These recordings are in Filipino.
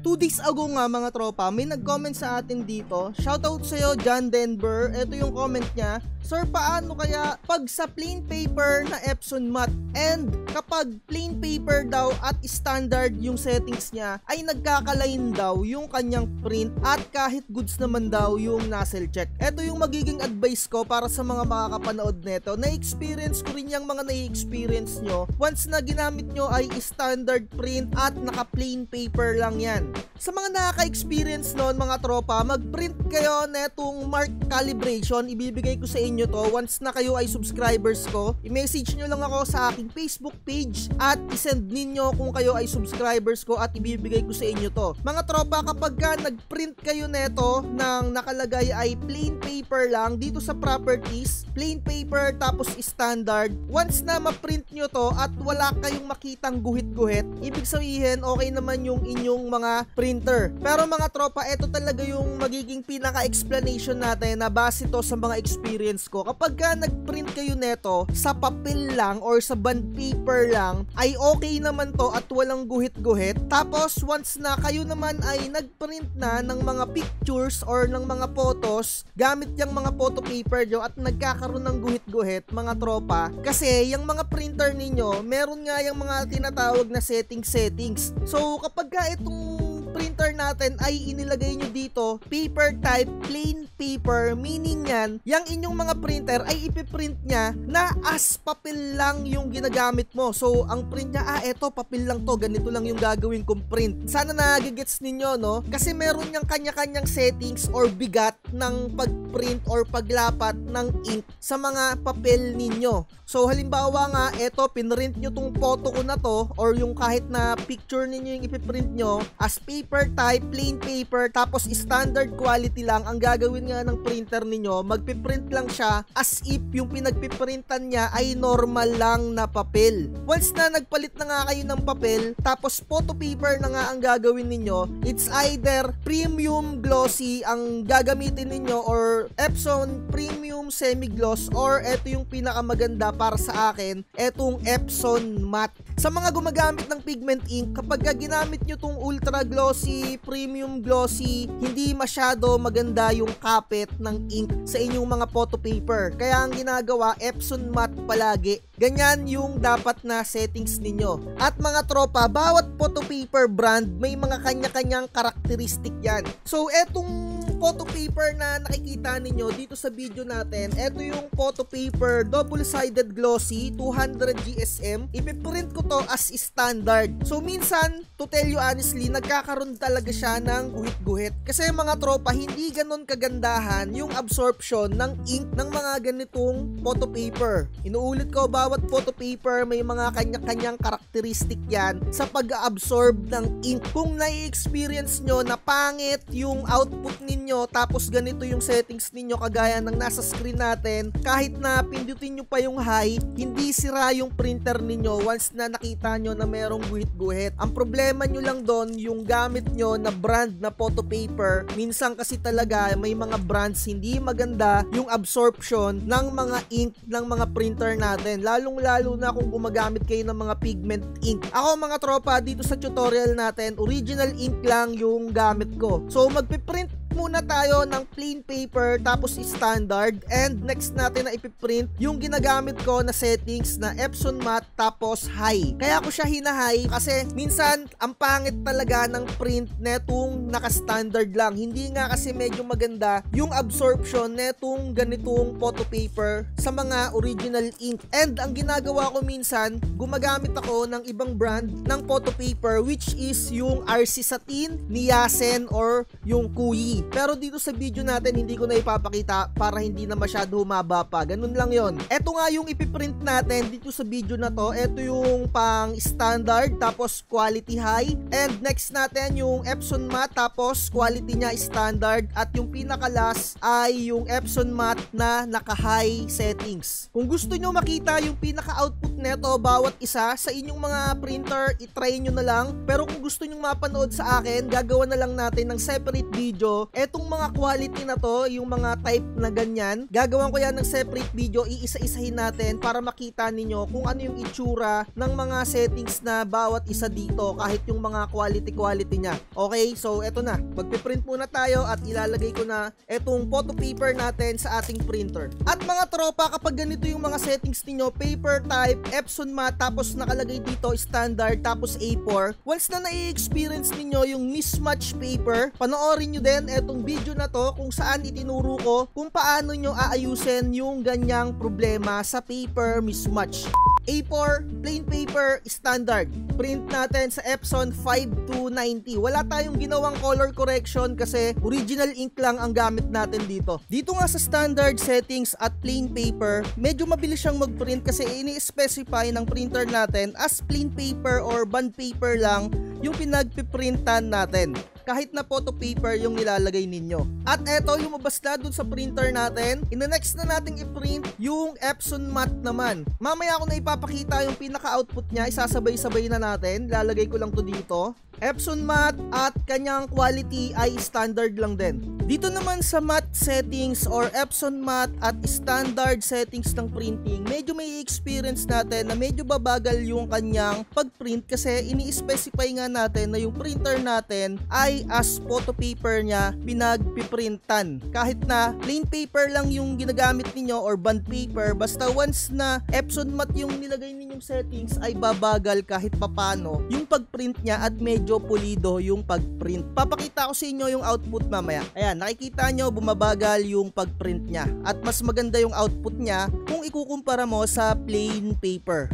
2 days ago nga mga tropa, may nag-comment sa atin dito. Shoutout sa'yo, John Denver. Ito yung comment niya. Sir, paano kaya pag sa plain paper na Epson matte and kapag plain paper daw at standard yung settings niya ay nagkakalain daw yung kanyang print at kahit goods naman daw yung nozzle check. Ito yung magiging advice ko para sa mga makakapanood neto. Na-experience ko rin yung mga na-experience nyo once na ginamit nyo ay standard print at naka plain paper lang yan. Sa mga nakaka-experience noon mga tropa, mag-print kayo netong mark calibration. Ibibigay ko sa inyo to once na kayo ay subscribers ko. I-message nyo lang ako sa aking Facebook page at isend ninyo kung kayo ay subscribers ko at ibibigay ko sa inyo to. Mga tropa, kapag ka nag-print kayo neto ng nakalagay ay plain paper lang, dito sa properties, plain paper tapos standard, once na ma-print nyo to at wala kayong makitang guhit-guhit, ibig sabihin okay naman yung inyong mga printer. Pero mga tropa, ito talaga yung magiging pinaka-explanation natin na base to sa mga experience ko. Kapag ka nag-print kayo neto sa papel lang or sa bond paper lang, ay okay naman to at walang guhit-guhit. Tapos once na kayo naman ay nag-print na ng mga pictures or ng mga photos gamit yung mga photo paper nyo at nagkakaroon ng guhit-guhit mga tropa, kasi yung mga printer ninyo meron nga yung mga tinatawag na settings. So kapag ka itong printer natin ay inilagay nyo dito paper type plain paper, meaning yan, yung inyong mga printer ay ipiprint nya na as papel lang yung ginagamit mo. So ang print nya, eto papel lang to, ganito lang yung gagawin kong print. Sana nagigets ninyo, no? Kasi meron niyang kanya-kanyang settings or bigat ng pagprint or paglapat ng ink sa mga papel ninyo. So halimbawa nga, eto pinrint nyo tong photo ko na to or yung kahit na picture ninyo yung ipiprint nyo as paper type, plain paper, tapos standard quality lang, ang gagawin nga ng printer ninyo, magpiprint lang siya as if yung pinagpiprintan niya ay normal lang na papel. Once na nagpalit na nga kayo ng papel, tapos photo paper na nga ang gagawin ninyo, it's either premium glossy ang gagamitin ninyo or Epson premium semi-gloss, or eto yung pinakamaganda para sa akin, etong Epson matte. Sa mga gumagamit ng pigment ink, kapag ginamit nyo tong ultra glossy, premium glossy, hindi masyado maganda yung kapit ng ink sa inyong mga photo paper. Kaya ang ginagawa, Epson matte palagi. Ganyan yung dapat na settings ninyo. At mga tropa, bawat photo paper brand may mga kanya-kanyang karakteristik yan. So etong photo paper na nakikita ninyo dito sa video natin, eto yung photo paper double-sided glossy 200 GSM. Ipiprint ko to as standard. So minsan, to tell you honestly, nagkakaroon talaga siya ng guhit-guhit. Kasi mga tropa, hindi ganon kagandahan yung absorption ng ink ng mga ganitong photo paper. Inuulit ko, bawat photo paper may mga kanya-kanyang karakteristik yan sa pag-absorb ng ink. Kung nai-experience nyo na pangit yung output ninyo tapos ganito yung settings ninyo kagaya ng nasa screen natin, kahit na pindutin nyo pa yung high, hindi sira yung printer ninyo once na nakita nyo na merong guhit-guhit. Ang problema nyo lang doon yung gamit nyo na brand na photo paper. Minsan kasi talaga may mga brands hindi maganda yung absorption ng mga ink ng mga printer natin, lalong-lalo na kung gumagamit kayo ng mga pigment ink. Ako mga tropa, dito sa tutorial natin, original ink lang yung gamit ko. So magpiprint muna tayo ng plain paper tapos standard, and next natin na ipiprint yung ginagamit ko na settings na Epson matte tapos high. Kaya ko siya hina-high kasi minsan ang pangit talaga ng print netong naka-standard lang. Hindi nga kasi medyo maganda yung absorption netong ganitong photo paper sa mga original ink. And ang ginagawa ko minsan, gumagamit ako ng ibang brand ng photo paper which is yung RC Satin, Niasen, or yung Kuyi. Pero dito sa video natin, hindi ko na ipapakita para hindi na masyado humaba pa. Ganun lang yon. Eto nga yung ipiprint natin dito sa video na to. Eto yung pang standard tapos quality high. And next natin yung Epson matte tapos quality niya standard. At yung pinaka last ay yung Epson matte na naka-high settings. Kung gusto nyo makita yung pinaka-output neto bawat isa sa inyong mga printer, itry nyo na lang. Pero kung gusto nyo mapanood sa akin, gagawa na lang natin ng separate video Etong mga quality na to, yung mga type na ganyan, gagawan ko yan ng separate video, iisa-isahin natin para makita ninyo kung ano yung itsura ng mga settings na bawat isa dito, kahit yung mga quality niya. Okay, so eto na, magpiprint muna tayo at ilalagay ko na etong photo paper natin sa ating printer. At mga tropa, kapag ganito yung mga settings niyo, paper type, Epson matte, tapos nakalagay dito standard, tapos A4, once na nai-experience niyo yung mismatch paper, panoorin nyo din etong video na to kung saan itinuro ko kung paano nyo aayusin yung ganyang problema sa paper mismatch. A4, plain paper, standard. Print natin sa Epson 5290. Wala tayong ginawang color correction kasi original ink lang ang gamit natin dito. Dito nga sa standard settings at plain paper, medyo mabilis siyang mag-print kasi ini-specify ng printer natin as plain paper or bond paper lang yung pinagpiprintan natin, kahit na photo paper yung nilalagay ninyo. At eto, lumabas na dun sa printer natin. Ina-next na nating i-print yung Epson matte naman. Mamaya ko na ipapakita yung pinaka-output niya, isasabay-sabay na natin. Lalagay ko lang to dito. Epson matte at kanyang quality ay standard lang din. Dito naman sa matte settings or Epson matte at standard settings ng printing, medyo may experience natin na medyo babagal yung kanyang pag-print kasi ini-specify nga natin na yung printer natin ay as photo paper niya pinagpiprintan. Kahit na plain paper lang yung ginagamit ninyo or bond paper, basta once na Epson matte yung nilagay ninyong settings ay babagal kahit papano yung pag-print niya at medyo pulido yung pag-print. Papakita ko sa inyo yung output mamaya. Ayan, nakikita nyo bumabagal yung pag-print niya at mas maganda yung output niya kung ikukumpara mo sa plain paper.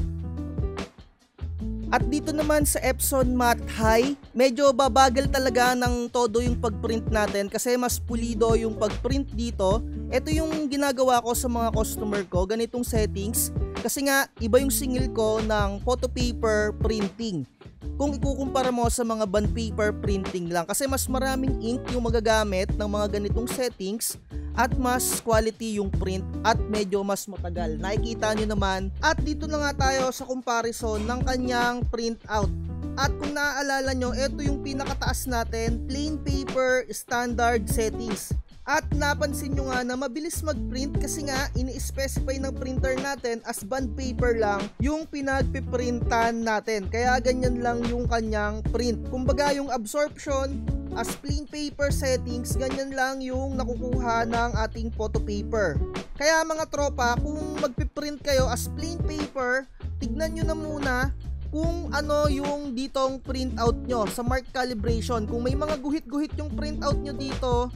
At dito naman sa Epson Matte High, medyo babagal talaga ng todo yung pag-print natin kasi mas pulido yung pag-print dito. Ito yung ginagawa ko sa mga customer ko, ganitong settings, kasi nga iba yung singil ko ng photo paper printing kung ikukumpara mo sa mga bond paper printing lang, kasi mas maraming ink yung magagamit ng mga ganitong settings at mas quality yung print at medyo mas matagal. Nakikita nyo naman. At dito na nga tayo sa comparison ng kanyang printout. At kung naaalala nyo, ito yung pinakataas natin, plain paper standard settings. At napansin nyo nga na mabilis mag-print kasi nga ini-specify ng printer natin as bond paper lang yung pinagpiprintan natin. Kaya ganyan lang yung kanyang print. Kumbaga yung absorption as plain paper settings, ganyan lang yung nakukuha ng ating photo paper. Kaya mga tropa, kung magpiprint kayo as plain paper, tignan nyo na muna kung ano yung ditong printout nyo sa mark calibration. Kung may mga guhit-guhit yung printout nyo dito,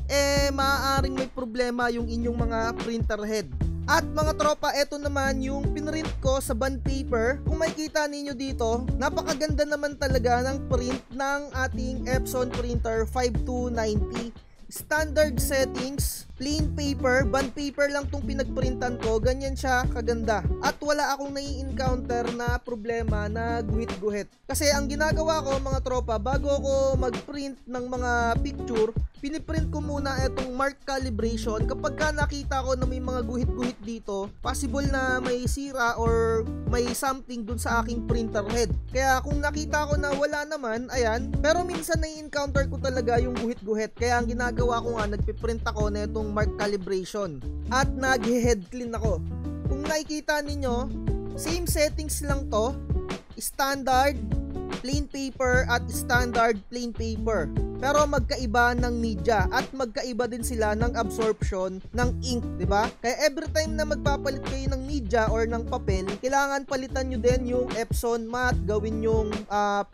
maaaring may problema yung inyong mga printer head. At mga tropa, eto naman yung pinrint ko sa bond paper. Kung makikita ninyo dito, napakaganda naman talaga ng print ng ating Epson printer 5290. Standard settings, plain paper, bond paper lang tong pinagprintan ko, ganyan siya kaganda. At wala akong nai-encounter na problema na guhit-guhit. Kasi ang ginagawa ko mga tropa, bago ako mag-print ng mga picture, piniprint ko muna itong mark calibration. Kapag ka nakita ko na may mga guhit-guhit dito, possible na may sira or may something dun sa aking printer head. Kaya kung nakita ko na wala naman, ayan. Pero minsan nai-encounter ko talaga yung guhit-guhit. Kaya ang ginagawa ko nga, nagpiprint ako na itong mark calibration. At nag-head clean ako. Kung nakikita ninyo, same settings lang to. Standard, plain paper at standard plain paper. Pero magkaiba ng media at magkaiba din sila ng absorption ng ink, 'di ba? Kaya every time na magpapalit kayo ng media or ng papel, kailangan palitan nyo din yung Epson matte, gawin yung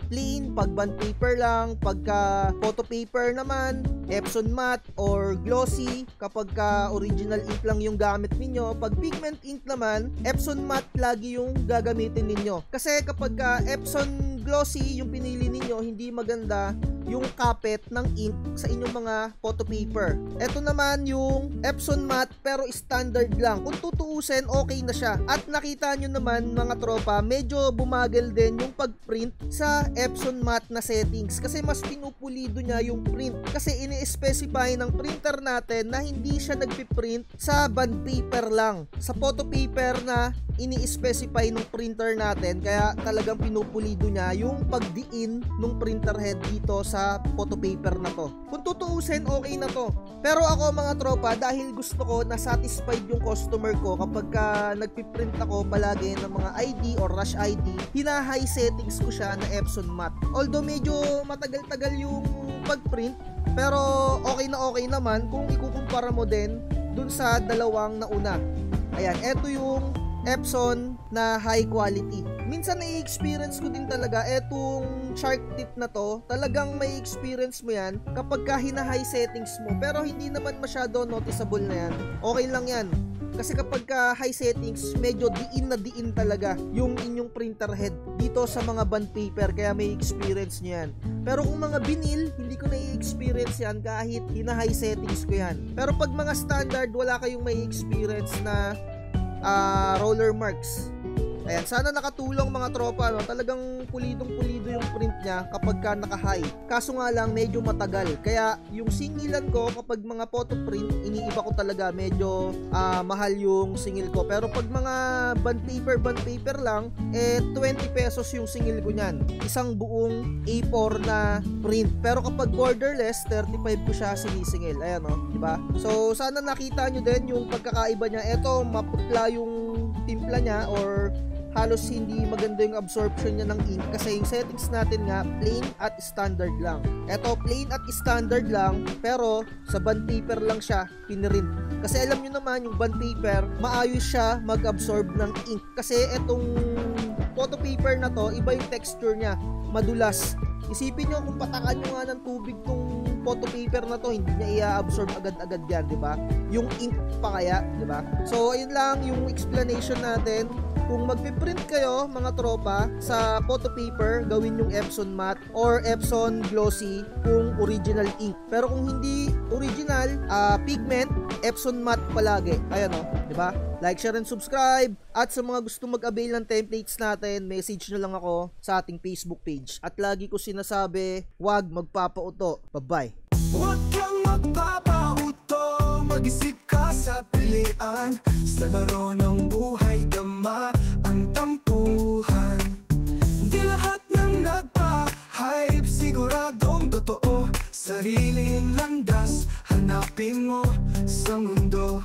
plain pag bond paper lang, pagka photo paper naman, Epson matte or glossy kapag ka original ink lang yung gamit ninyo. Pag pigment ink naman, Epson matte lagi yung gagamitin ninyo. Kasi kapag ka Epson glossy yung pinili ninyo, hindi maganda yung kapit ng ink sa inyong mga photo paper. Ito naman yung Epson matte pero standard lang. Kung tutuusin, okay na siya. At nakita nyo naman mga tropa, medyo bumagal din yung pag-print sa Epson matte na settings kasi mas pinupulido niya yung print. Kasi ini-specify ng printer natin na hindi siya nagpiprint sa bond paper lang. Sa photo paper na ini-specify ng printer natin, kaya talagang pinupulido niya yung pagdiin ng printer head dito sa photo paper na to. Kung tutuusin, okay na to. Pero ako mga tropa, dahil gusto ko na satisfied yung customer ko kapag nagpiprint ako palagi ng mga ID or rush ID, hina-high settings ko siya na Epson Matte. Although medyo matagal-tagal yung pag-print, pero okay naman kung ikukumpara mo din dun sa dalawang nauna. Ayan, eto yung Epson na high quality. Minsan na-experience ko din talaga etong shark tip na to. Talagang may experience mo yan kapag hina-high settings mo. Pero hindi naman masyado noticeable na yan. Okay lang yan. Kasi kapag high settings, medyo diin na diin talaga yung inyong printer head dito sa mga bond paper, kaya may experience nyo yan. Pero kung mga vinyl, hindi ko na-experience yan kahit hina-high settings ko yan. Pero pag mga standard, wala kayong may experience na roller marks. Ayan, sana nakatulong mga tropa, no? Talagang pulidong-pulido yung print niya kapag naka-high. Kaso nga lang, medyo matagal. Kaya yung singilan ko kapag mga photo print, iniiba ko talaga. Medyo mahal yung singil ko. Pero pag mga bond paper lang, 20 pesos yung singil ko niyan. Isang buong A4 na print. Pero kapag borderless, 35 ko siya sinisingil. Ayan, no? Diba? So, sana nakita nyo din yung pagkakaiba niya. Ito, maputla yung timpla niya or halos hindi maganda yung absorption niya ng ink kasi yung settings natin nga plain at standard lang. Eto plain at standard lang pero sa bond paper lang siya pinrint. Kasi alam niyo naman yung bond paper maayos siya mag-absorb ng ink kasi etong photo paper na to iba yung texture niya, madulas. Isipin niyo kung patakan niyo nga ng tubig tong photo paper na to, hindi niya i-absorb agad-agad yan, di ba? Yung ink pa kaya, di ba? So ayun lang yung explanation natin. Kung magpiprint kayo mga tropa sa photo paper, gawin yung Epson Matte or Epson Glossy kung original ink. Pero kung hindi original, pigment, Epson Matte palagi. Ayan o, di ba? Like, share, and subscribe. At sa mga gusto mag-avail ng templates natin, message nyo lang ako sa ating Facebook page. At lagi ko sinasabi, huwag magpapauto. Bye-bye. Huwag kang magpapauto, mag-isip ka sa pilian. Sa laro ng buhay, dama ang tampuhan. Di lahat ng nagpa-hype, siguradong totoo. Sariling landas, hanapin mo sa mundo.